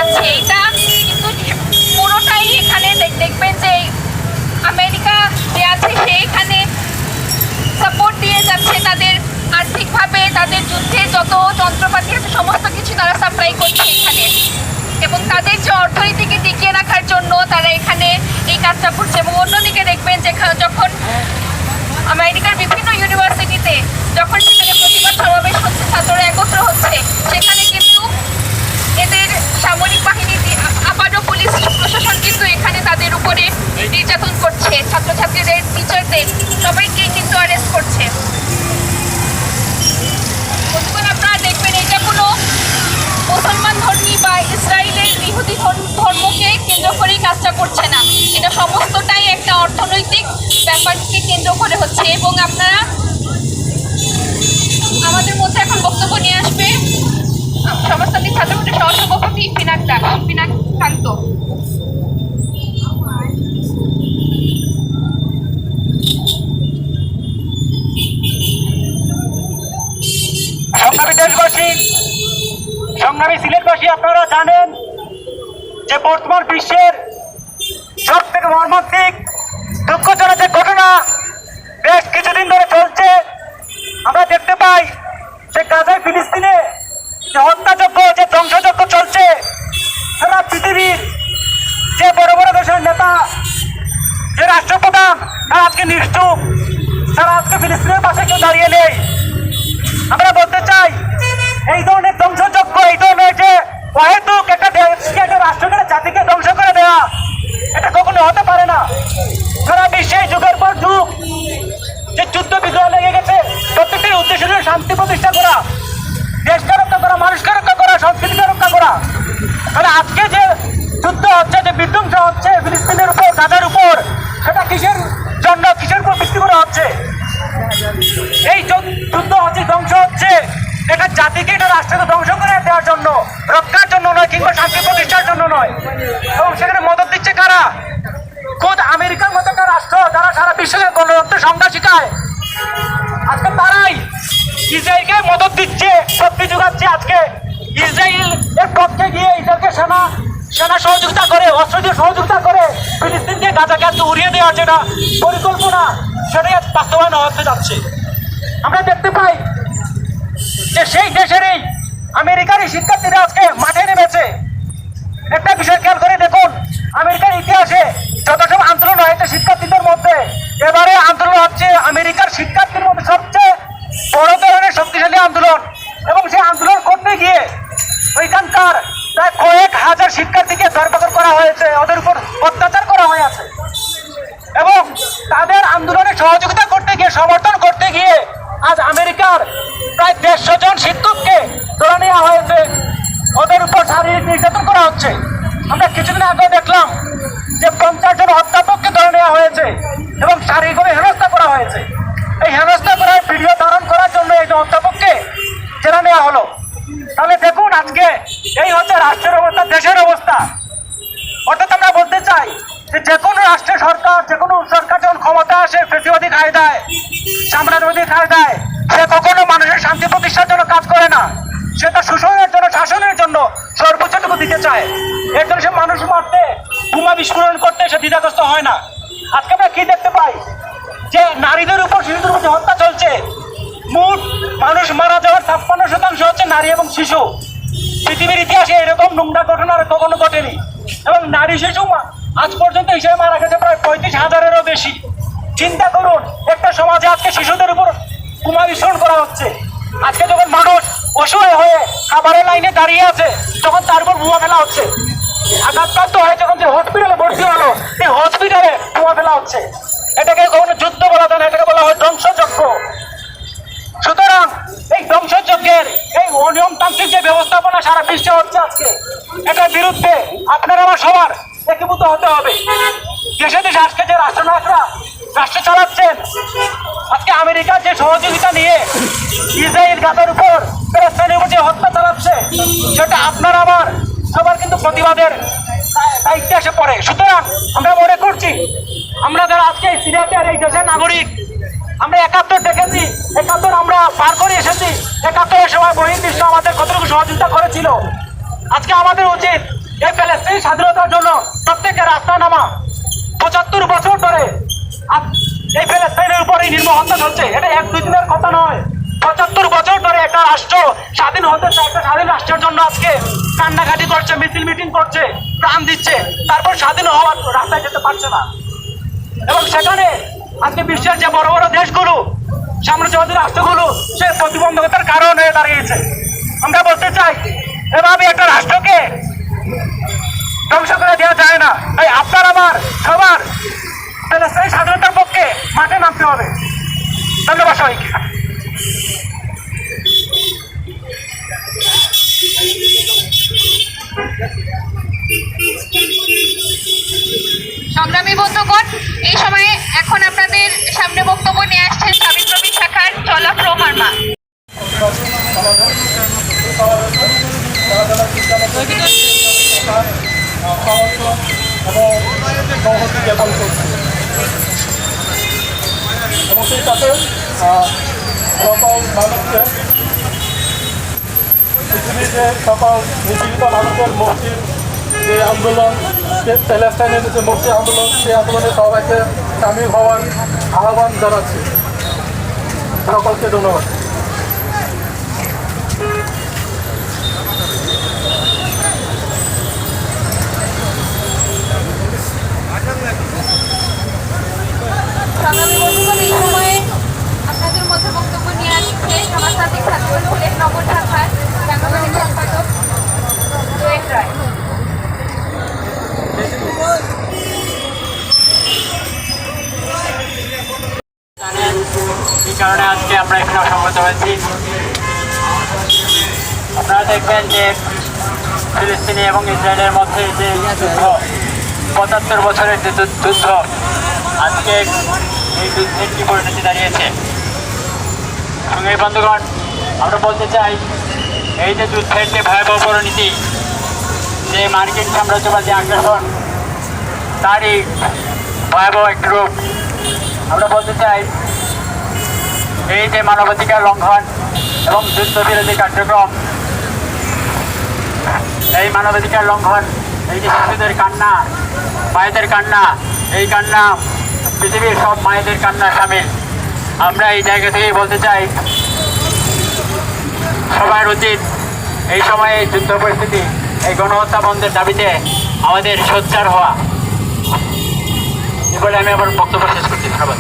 যাচ্ছে। এটা কিন্তু পুরোটাই এখানে দেখবেন যে আমেরিকা যে আছে সে এখানে সাপোর্ট দিয়ে যাচ্ছে, তাদের আর্থিকভাবে তাদের যুদ্ধে যত যন্ত্রপাতি আছে সমস্ত কিছু তারা সাপ্লাই করছে এখানে, এবং তাদের যে অর্থনীতিকে টিকিয়ে রাখার জন্য তারা এখানে এই কাজটা করছে। এবং অন্যদিকে দেখবেন যে যখন আমেরিকার বিভিন্ন ইউনিভার্সিটিতে যখন সেখানে প্রতিবাদ সমাবেশ হচ্ছে, ছাত্ররা একত্র হচ্ছে, সেখানে কিন্তু এদের সামরিক বাহিনী আবারও পুলিশ প্রশাসন কিন্তু এখানে তাদের উপরে নির্যাতন করছে, ছাত্রছাত্রীদের, টিচারদের সবাইকে কিন্তু অ্যারেস্ট করছে। আপনারা দেখবেন এটা কোনো মুসলমান ধর্মী বা ইসরায়েলের ইহুদি ধর্মকে কেন্দ্র করেই কাজটা করছে না, এটা সমস্তটাই একটা অর্থনৈতিক ব্যাপারকে কেন্দ্র করে হচ্ছে। এবং আপনারা আমাদের মধ্যে এখন বক্তব্য নিয়ে আসবে সমাজতান্ত্রিক ছাত্রলীগের সহসভাপতি পিনাকান্ত। সংগ্রামী দেশবাসী, সংগ্রামী সিলেটবাসী, আপনারা জানেন যে বর্তমান বিশ্বের সব থেকে মর্মান্তিক দুঃখজনক যে ঘটনা বেশ কিছুদিন ধরে চলছে, আমরা দেখতে পাই যে গাজায় ফিলিস্তিনে যে হত্যাযজ্ঞ, যে ধ্বংসযজ্ঞ চলছে, সারা পৃথিবীর যে বড় বড় দেশের নেতা, যে রাষ্ট্রপ্রধান, তারা আজকে নিশ্চুপ, তারা আজকে ফিলিস্তিনের পাশে কেউ দাঁড়িয়ে নেই। আমরা বলতে চাই এই ধরনের ধ্বংসযজ্ঞ, এই ধরনের যে অহেতুক একটা দেশকে, একটা রাষ্ট্রকে, জাতিকে ধ্বংস করে দেওয়া, এটা কখনো হতে পারে না। সারা বিশ্বে যুগের পর যুগ যে যুদ্ধ বিগ্রহ লেগে গেছে, প্রত্যেকটির উদ্দেশ্য ছিল শান্তি প্রতিষ্ঠা করা, দেশকে রক্ষা করা, মানুষকে রক্ষা করা, সংস্কৃতিকে রক্ষা করা। তাহলে আজকে যে যুদ্ধ হচ্ছে, যে বিধ্বংস হচ্ছে ফিলিস্তিনের উপর, গাজার উপর, সেটা কিসের জন্য, কিসের উপর ভিত্তি করে হচ্ছে? এই যুদ্ধ হচ্ছে, ধ্বংস হচ্ছে এটা জাতিকে, এটা রাষ্ট্রকে ধ্বংস করে দেওয়ার জন্য, রক্ষার জন্য নয়, কিংবা শান্তি প্রতিষ্ঠার জন্য নয়। এবং সেখানে মদত দিচ্ছে কারা? খোদ আমেরিকার মতো একটা রাষ্ট্র, যারা সারা বিশ্বকে গণতন্ত্রের সংজ্ঞা শিখায়, আজকে তারাই ইসরায়েলকে মদত দিচ্ছে, শক্তি যোগাচ্ছে। আজকে ইসরায়েল এর পক্ষে গিয়ে ইসরায়েলকে সেনা সহযোগিতা করে, অস্ত্র দিয়ে সহযোগিতা করে ফিলিস্তিনকে, গাজাকে আজকে উড়িয়ে দেওয়ার যেটা পরিকল্পনা, সেটাই বাস্তবায়ন হতে যাচ্ছে। আমরা দেখতে পাই যে সেই দেশেরই আমেরিকারই শিক্ষার্থীরা আজকে মাঠে নেমেছে। একটা বিষয় খেয়াল করে দেখুন, আমেরিকার ইতিহাসে যত সব আন্দোলন হয়েছে শিক্ষার্থীদের মধ্যে, এবারে আন্দোলন হচ্ছে আমেরিকার শিক্ষার্থীর মধ্যে সবচেয়ে বড় ধরনের শক্তিশালী আন্দোলন। এবং সেই আন্দোলন করতে গিয়ে ওইখানকার প্রায় কয়েক হাজার শিক্ষার্থীকে ধরপাকড় করা হয়েছে, ওদের উপর অত্যাচার করা হয়েছে। এবং তাদের আন্দোলনে সহযোগিতা করতে গিয়ে, সমর্থন করতে গিয়ে আজ আমেরিকার প্রায় 150 জন শিক্ষককে ধরে নেওয়া হয়েছে, ওদের উপর শারীরিক নির্যাতন করা হচ্ছে। আমরা কিছুদিন আগে দেখলাম যে 50 জন অধ্যাপককে ধরে নেওয়া হয়েছে এবং শারীরিকভাবে হেনস্থা করা হয়েছে। এই হেনস্থা করার ভিডিও ধারণ করার জন্য এই যে অধ্যাপককে জেরা নেওয়া হলো। তাহলে দেখুন আজকে এই হচ্ছে রাষ্ট্রের অবস্থা, দেশের অবস্থা। অর্থাৎ আমরা বলতে চাই যে কোনো রাষ্ট্রের সরকার, যে কোনো সরকার যখন ক্ষমতা আসে ফ্যাসিবাদী কায়দায়, সাম্রাজ্যবাদী কায়দায়, সে কখনো মানুষের শান্তি প্রতিষ্ঠার জন্য কাজ করে না। সে তার শোষণের জন্য, শাসনের জন্য সর্বোচ্চটুকু দিতে চায়। এর জন্য সে মানুষ মারতে, বোমা বিস্ফোরণ করতে সে দ্বিধাগ্রস্ত হয় না। আজকে আমরা কি দেখতে পাই যে নারীদের উপর, শিশুদের উপর হত্যা চলছে। মোট মানুষ মারা যাওয়ার 56% হচ্ছে নারী এবং শিশু। পৃথিবীর ইতিহাসে এরকম নোংরা ঘটনা আর কখনো ঘটেনি। এবং নারী শিশু আজ পর্যন্ত হিসেবে মারা গেছে প্রায় 35,000-এরও বেশি। চিন্তা করুন, একটা সমাজে আজকে শিশুদের উপর বোমা বিস্ফোরণ করা হচ্ছে। আজকে যখন মানুষ অসহায় হয়ে খাবারের লাইনে দাঁড়িয়ে আছে, তখন তার উপর বোমা ফেলা হচ্ছে। আঘাতপ্রাপ্ত হয়ে যখন যে হসপিটালে ভর্তি হলো, সেই হসপিটালে বোমা ফেলা হচ্ছে। এটাকে কখনো যুদ্ধ বলা যায় না, এটাকে বলা হয় ধ্বংসযজ্ঞ। সুতরাং এই ধ্বংসযজ্ঞের, এই অনিয়মতান্ত্রিক যে ব্যবস্থাপনা সারা বিশ্বে হচ্ছে আজকে, এটার বিরুদ্ধে আপনারা আমার সবার একীভূত হতে হবে। দেশে দেশে আজকে যে রাষ্ট্রনায়করা রাষ্ট্র চালাচ্ছেন, আজকে আমেরিকার যে সহযোগিতা নিয়ে ইসরায়েল গাজার উপর, ফিলিস্তিনের উপর যে হত্যা চালাচ্ছে, সেটা আপনার আমার সবার কিন্তু প্রতিবাদের দায়িত্বে এসে পড়ে। সুতরাং আমরা মনে করছি, আমরা যারা আজকে সিরিয়ার এই দেশের নাগরিক, আমরা 71 দেখেছি, 71 আমরা পার করে এসেছি। 71-এর সময় বহির্বিশ্ব আমাদের কতটুকু সহযোগিতা করেছিল। আজকে আমাদের উচিত এই ফিলিস্তিনি স্বাধীনতার জন্য প্রত্যেকের রাস্তা নামা। 75 বছর ধরে এই ফিলিস্তিনের উপরে নির্মম হত্যা চলছে। এটা 1-2 দিনের কথা নয়। 75 বছর ধরে একটা রাষ্ট্র স্বাধীন হতে চায়, একটা স্বাধীন রাষ্ট্রের জন্য আজকে কান্নাকাটি করছে, মিছিল মিটিং করছে, প্রাণ দিচ্ছে, তারপর স্বাধীন হওয়ার রাস্তায় যেতে পারছে না। এবং সেখানে আজকে বিশ্বের যে বড় বড় দেশগুলো, সাম্রাজ্যবাদী রাষ্ট্রগুলো সে প্রতিবন্ধকতার কারণ হয়ে দাঁড়িয়েছে। আমরা বলতে চাই এভাবে একটা রাষ্ট্রকে ধ্বংস করে দেওয়া যায় না। তাই আপনার আমার সবার ফিলিস্তিনি স্বাধীনতার পক্ষে মাঠে নামতে হবে। ধন্যবাদ সবাইকে। সংগ্রামী বন্ধুগণ, এই সময়ে এখন আপনাদের সামনে বক্তব্য নিয়ে আসছেন সাবিপ্রবি শাখার চলাপ্র মার্মা। এবং সেই সাথে সকল মানুষকে পৃথিবীতে সকল নিপীড়িত মানুষের মুক্তির যে আন্দোলন, প্যালেস্টাইনের যে মুক্তি আন্দোলন, সেই আন্দোলনে সবাইকে সামিল হওয়ার আহ্বান জানাচ্ছি। সকলকে ধন্যবাদ। সংগ্রামী বন্ধুগণ, এই সময়ে আপনাদের মধ্যে বক্তব্য নিয়ে আসছে সমাজতান্ত্রিক ছাত্রদল সিলেট নগর শাখার সাংগঠনিক সম্পাদক জয়েন রায়। এই কারণে আজকে আমরা এখানে সমবেত হয়েছি। আপনারা দেখবেন যে ফিলিস্তিনি এবং ইসরায়েলের মধ্যে যে যুদ্ধ, 75 বছরের যে যুদ্ধ, আজকে এই যুদ্ধের কি পরিণতি দাঁড়িয়েছে। সঙ্গে বন্ধুগণ, আমরা বলতে চাই এই যে যুদ্ধের যে ভয়াবহ পরিণতি, যে মার্কিন সাম্রাজ্যবাদী আগ্রাসন, তারই ভয়াবহ একটি রূপ। আমরা বলতে চাই এই যে মানবাধিকার লঙ্ঘন এবং যুদ্ধবিরোধী কার্যক্রম, এই মানবাধিকার লঙ্ঘন, এই যে শিশুদের কান্না, মায়েদের কান্না, এই কান্না পৃথিবীর সব মায়েদের কান্না সামিল। আমরা এই জায়গা থেকেই বলতে চাই সবার উচিত এই সময়ে যুদ্ধ পরিস্থিতি, এই গণহত্যা বন্ধের দাবিতে আমাদের সোচ্চার হওয়া। এ বলে আমি আমার বক্তব্য শেষ করছি। ধন্যবাদ।